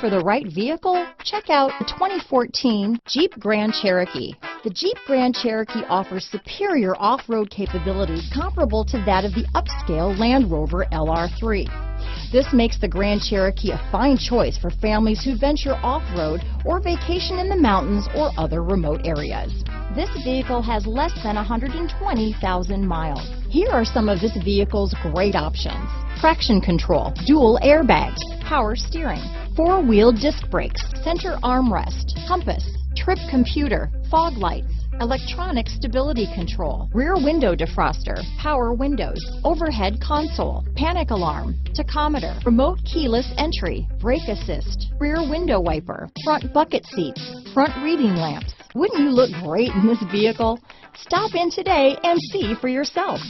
for the right vehicle? Check out the 2014 Jeep Grand Cherokee. The Jeep Grand Cherokee offers superior off-road capabilities comparable to that of the upscale Land Rover LR3. This makes the Grand Cherokee a fine choice for families who venture off-road or vacation in the mountains or other remote areas. This vehicle has less than 120,000 miles. Here are some of this vehicle's great options: traction control, dual airbags, power steering, four-wheel disc brakes, center armrest, compass, trip computer, fog lights, electronic stability control, rear window defroster, power windows, overhead console, panic alarm, tachometer, remote keyless entry, brake assist, rear window wiper, front bucket seats, front reading lamps. Wouldn't you look great in this vehicle? Stop in today and see for yourself.